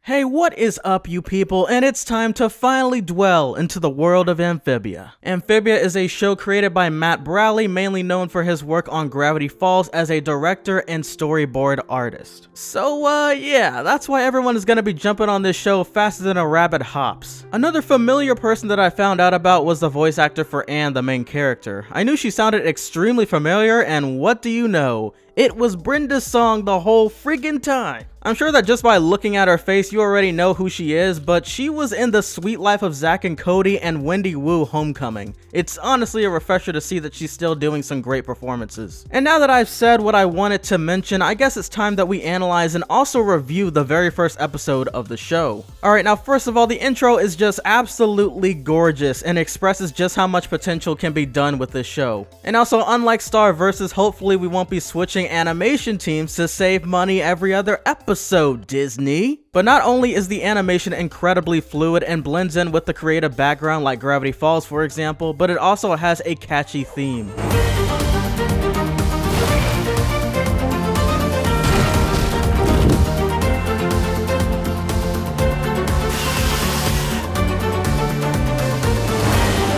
Hey, what is up, you people? And it's time to finally dwell into the world of Amphibia. Amphibia is a show created by Matt Braley, mainly known for his work on Gravity Falls as a director and storyboard artist. So, yeah, that's why everyone is gonna be jumping on this show faster than a rabbit hops. Another familiar person that I found out about was the voice actor for Anne, the main character. I knew she sounded extremely familiar, and what do you know? It was Brenda Song the whole friggin' time. I'm sure that just by looking at her face, you already know who she is, but she was in The Sweet Life of Zack and Cody and Wendy Wu Homecoming. It's honestly a refresher to see that she's still doing some great performances. And now that I've said what I wanted to mention, I guess it's time that we analyze and also review the very first episode of the show. Alright, now first of all, the intro is just absolutely gorgeous and expresses just how much potential can be done with this show. And also, unlike Star Vs, hopefully we won't be switching animation teams to save money every other episode, Disney. But not only is the animation incredibly fluid and blends in with the creative background like Gravity Falls, for example, but it also has a catchy theme.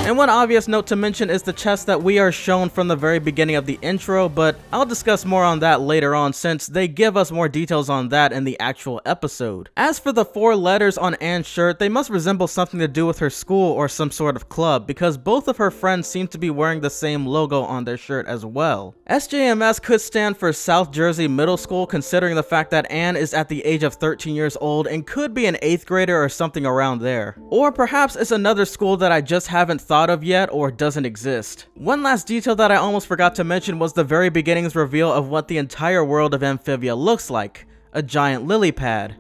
And one obvious note to mention is the chest that we are shown from the very beginning of the intro, but I'll discuss more on that later on since they give us more details on that in the actual episode. As for the 4 letters on Anne's shirt, they must resemble something to do with her school or some sort of club, because both of her friends seem to be wearing the same logo on their shirt as well. SJMS could stand for South Jersey Middle School, considering the fact that Anne is at the age of 13 years old and could be an 8th grader or something around there. Or perhaps it's another school that I just haven't thought of yet or doesn't exist. One last detail that I almost forgot to mention was the very beginning's reveal of what the entire world of Amphibia looks like: a giant lily pad.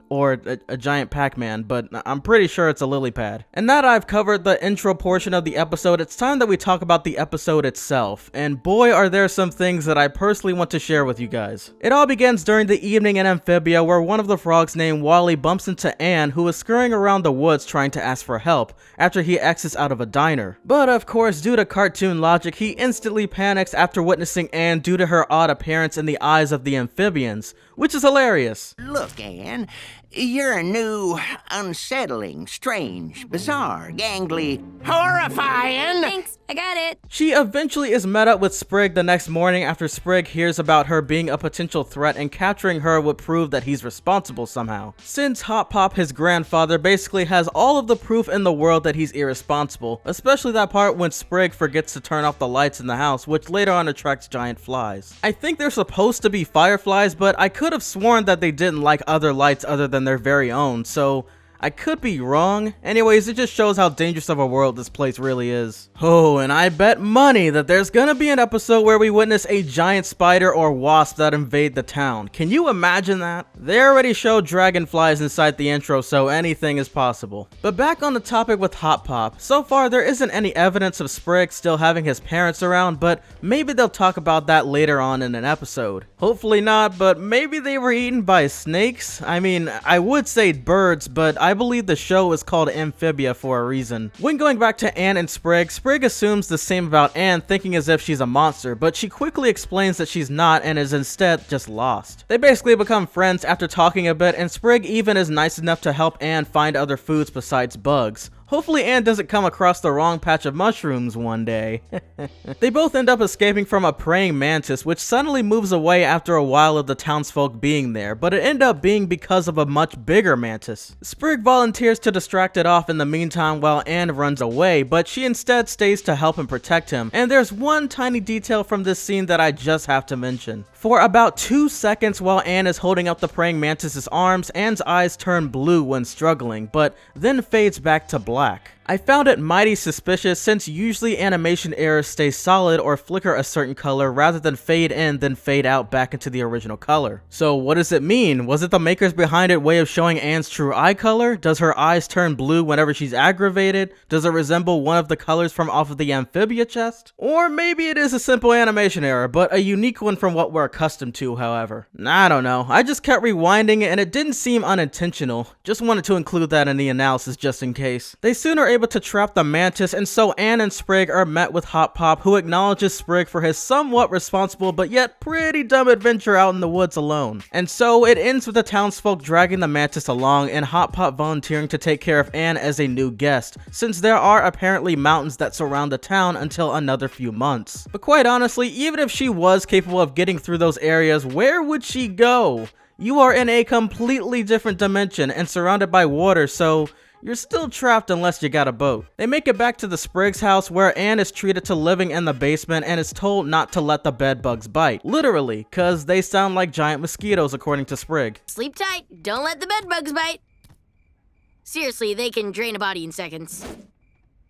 Or a giant Pac-Man, but I'm pretty sure it's a lily pad. And now that I've covered the intro portion of the episode, it's time that we talk about the episode itself. And boy, are there some things that I personally want to share with you guys. It all begins during the evening in Amphibia, where one of the frogs named Wally bumps into Anne, who is scurrying around the woods trying to ask for help after he exits out of a diner. But of course, due to cartoon logic, he instantly panics after witnessing Anne due to her odd appearance in the eyes of the amphibians, which is hilarious. Look, Anne, you're a new, unsettling, strange, bizarre, gangly, horrifying. Thanks, I got it. She eventually is met up with Sprig the next morning after Sprig hears about her being a potential threat, and capturing her would prove that he's responsible somehow. Since Hop Pop, his grandfather, basically has all of the proof in the world that he's irresponsible, especially that part when Sprig forgets to turn off the lights in the house, which later on attracts giant flies. I think they're supposed to be fireflies, but I could have sworn that they didn't like other lights other than their very own, so I could be wrong. Anyways, it just shows how dangerous of a world this place really is. Oh, and I bet money that there's gonna be an episode where we witness a giant spider or wasp that invade the town. Can you imagine that? They already showed dragonflies inside the intro, so anything is possible. But back on the topic with Hop Pop, so far there isn't any evidence of Sprig still having his parents around, but maybe they'll talk about that later on in an episode. Hopefully not, but maybe they were eaten by snakes? I mean, I would say birds, but I believe the show is called Amphibia for a reason. When going back to Anne and Sprig, Sprig assumes the same about Anne, thinking as if she's a monster, but she quickly explains that she's not and is instead just lost. They basically become friends after talking a bit, and Sprig even is nice enough to help Anne find other foods besides bugs. Hopefully Anne doesn't come across the wrong patch of mushrooms one day. They both end up escaping from a praying mantis, which suddenly moves away after a while of the townsfolk being there, but it ended up being because of a much bigger mantis. Sprig volunteers to distract it off in the meantime while Anne runs away, but she instead stays to help and protect him. And there's one tiny detail from this scene that I just have to mention. For about 2 seconds while Anne is holding up the praying mantis's arms, Anne's eyes turn blue when struggling, but then fades back to black. I found it mighty suspicious since usually animation errors stay solid or flicker a certain color rather than fade in then fade out back into the original color. So what does it mean? Was it the makers behind it way of showing Anne's true eye color? Does her eyes turn blue whenever she's aggravated? Does it resemble one of the colors from off of the Amphibia chest? Or maybe it is a simple animation error, but a unique one from what we're accustomed to, however. I don't know. I just kept rewinding it and it didn't seem unintentional. Just wanted to include that in the analysis just in case. They soon are able to trap the mantis, and so Anne and Sprig are met with Hop Pop, who acknowledges Sprig for his somewhat responsible but yet pretty dumb adventure out in the woods alone. And so it ends with the townsfolk dragging the mantis along and Hop Pop volunteering to take care of Anne as a new guest, since there are apparently mountains that surround the town until another few months. But quite honestly, even if she was capable of getting through those areas, where would she go? You are in a completely different dimension and surrounded by water, so you're still trapped unless you got a boat. They make it back to the Spriggs house, where Anne is treated to living in the basement and is told not to let the bed bugs bite. Literally, cause they sound like giant mosquitoes according to Sprig. Sleep tight, don't let the bed bugs bite. Seriously, they can drain a body in seconds.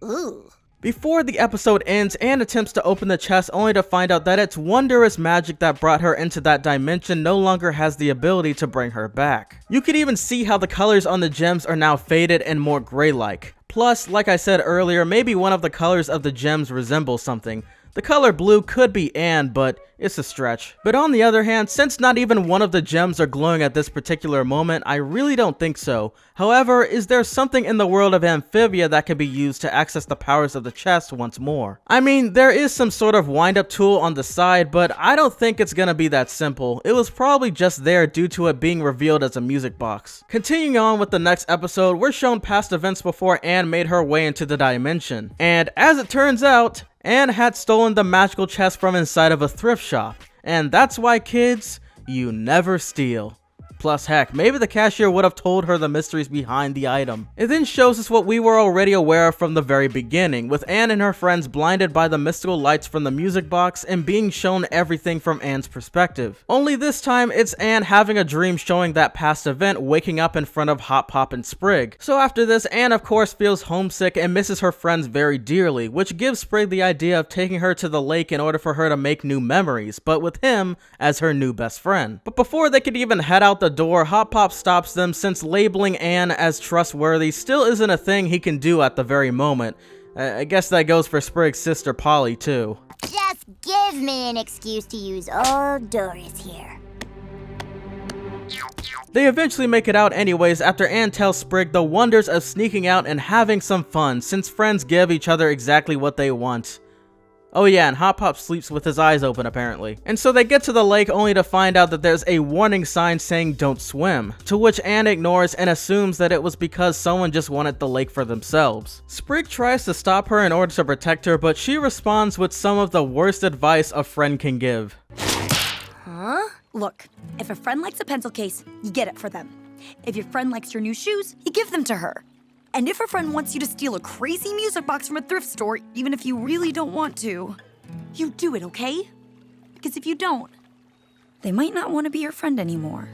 Ooh. Before the episode ends, Anne attempts to open the chest only to find out that its wondrous magic that brought her into that dimension no longer has the ability to bring her back. You can even see how the colors on the gems are now faded and more gray-like. Plus, like I said earlier, maybe one of the colors of the gems resembles something. The color blue could be Anne, but it's a stretch. But on the other hand, since not even one of the gems are glowing at this particular moment, I really don't think so. However, is there something in the world of Amphibia that can be used to access the powers of the chest once more? I mean, there is some sort of wind-up tool on the side, but I don't think it's gonna be that simple. It was probably just there due to it being revealed as a music box. Continuing on with the next episode, we're shown past events before Anne made her way into the dimension. And as it turns out, Anne had stolen the magical chest from inside of a thrift shop. And that's why, kids, you never steal. Plus, heck, maybe the cashier would have told her the mysteries behind the item. It then shows us what we were already aware of from the very beginning, with Anne and her friends blinded by the mystical lights from the music box and being shown everything from Anne's perspective. Only this time, it's Anne having a dream showing that past event, waking up in front of Hop Pop and Sprig. So after this, Anne of course feels homesick and misses her friends very dearly, which gives Sprig the idea of taking her to the lake in order for her to make new memories, but with him as her new best friend. But before they could even head out the door, Hop Pop stops them, since labeling Anne as trustworthy still isn't a thing he can do at the very moment. I guess that goes for Sprig's sister Polly too. Just give me an excuse to use old Doris here. They eventually make it out anyways after Anne tells Sprig the wonders of sneaking out and having some fun, since friends give each other exactly what they want. Oh yeah, and Hop Pop sleeps with his eyes open apparently. And so they get to the lake only to find out that there's a warning sign saying don't swim, to which Anne ignores and assumes that it was because someone just wanted the lake for themselves. Sprig tries to stop her in order to protect her, but she responds with some of the worst advice a friend can give. Huh? Look, if a friend likes a pencil case, you get it for them. If your friend likes your new shoes, you give them to her. And if a friend wants you to steal a crazy music box from a thrift store, even if you really don't want to, you do it, okay? Because if you don't, they might not want to be your friend anymore.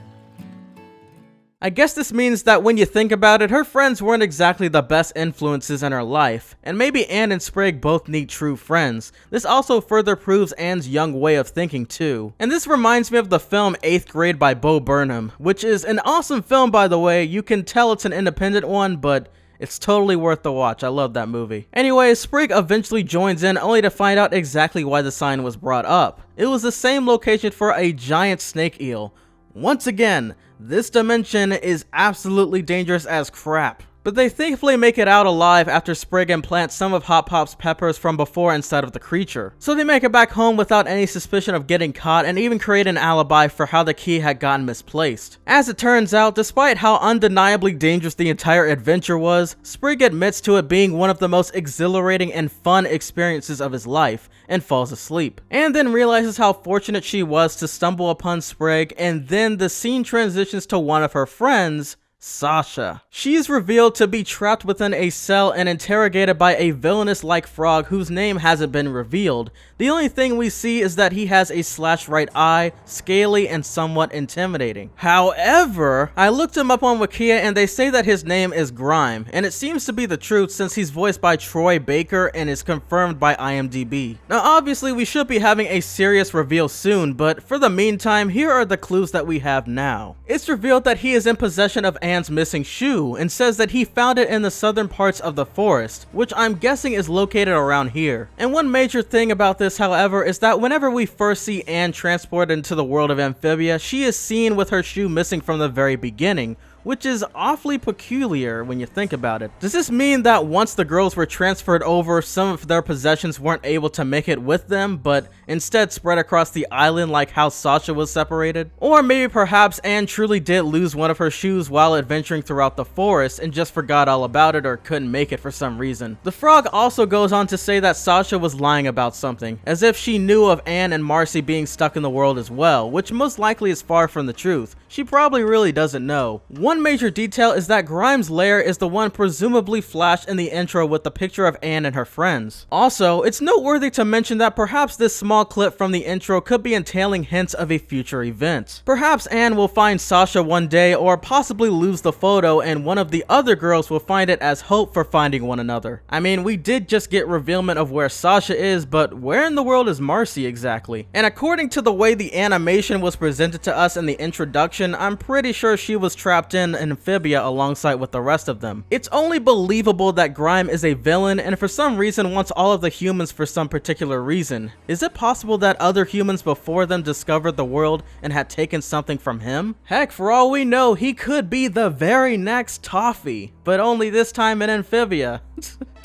I guess this means that when you think about it, her friends weren't exactly the best influences in her life, and maybe Anne and Sprig both need true friends. This also further proves Anne's young way of thinking too. And this reminds me of the film 8th Grade by Bo Burnham, which is an awesome film by the way. You can tell it's an independent one, but it's totally worth the watch. I love that movie. Anyway, Sprig eventually joins in only to find out exactly why the sign was brought up. It was the same location for a giant snake eel. Once again, this dimension is absolutely dangerous as crap. But they thankfully make it out alive after Sprig implants some of Hop Pop's peppers from before inside of the creature. So they make it back home without any suspicion of getting caught and even create an alibi for how the key had gotten misplaced. As it turns out, despite how undeniably dangerous the entire adventure was, Sprig admits to it being one of the most exhilarating and fun experiences of his life and falls asleep. And then realizes how fortunate she was to stumble upon Sprig, and then the scene transitions to one of her friends, Sasha. She's revealed to be trapped within a cell and interrogated by a villainous-like frog whose name hasn't been revealed. The only thing we see is that he has a slashed right eye, scaly and somewhat intimidating. However, I looked him up on Wikia and they say that his name is Grime, and it seems to be the truth since he's voiced by Troy Baker and is confirmed by IMDb. Now obviously we should be having a serious reveal soon, but for the meantime, here are the clues that we have now. It's revealed that he is in possession of Anne's missing shoe and says that he found it in the southern parts of the forest, which I'm guessing is located around here. And one major thing about this, however, is that whenever we first see Anne transported into the world of Amphibia, she is seen with her shoe missing from the very beginning, which is awfully peculiar when you think about it. Does this mean that once the girls were transferred over, some of their possessions weren't able to make it with them, but instead spread across the island like how Sasha was separated? Or maybe perhaps Anne truly did lose one of her shoes while adventuring throughout the forest and just forgot all about it or couldn't make it for some reason. The frog also goes on to say that Sasha was lying about something, as if she knew of Anne and Marcy being stuck in the world as well, which most likely is far from the truth. She probably really doesn't know. One major detail is that Grimes' lair is the one presumably flashed in the intro with the picture of Anne and her friends. Also, it's noteworthy to mention that perhaps this small clip from the intro could be entailing hints of a future event. Perhaps Anne will find Sasha one day, or possibly lose the photo and one of the other girls will find it as hope for finding one another. I mean, we did just get revealment of where Sasha is, but where in the world is Marcy exactly? And according to the way the animation was presented to us in the introduction, I'm pretty sure she was trapped in Amphibia alongside with the rest of them. It's only believable that Grime is a villain and for some reason wants all of the humans for some particular reason. Is it possible that other humans before them discovered the world and had taken something from him? Heck, for all we know, he could be the very next Toffee, but only this time in Amphibia.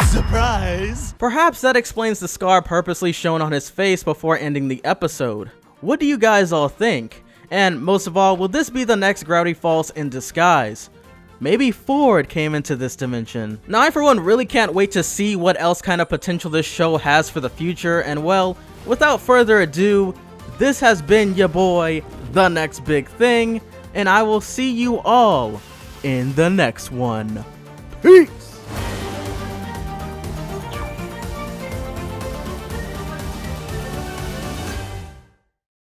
Surprise! Perhaps that explains the scar purposely shown on his face before ending the episode. What do you guys all think? And most of all, will this be the next Gravity Falls in disguise? Maybe Ford came into this dimension. Now I for one really can't wait to see what else kind of potential this show has for the future, and well, without further ado, this has been your boy, The Next Big Thing, and I will see you all in the next one. Peace!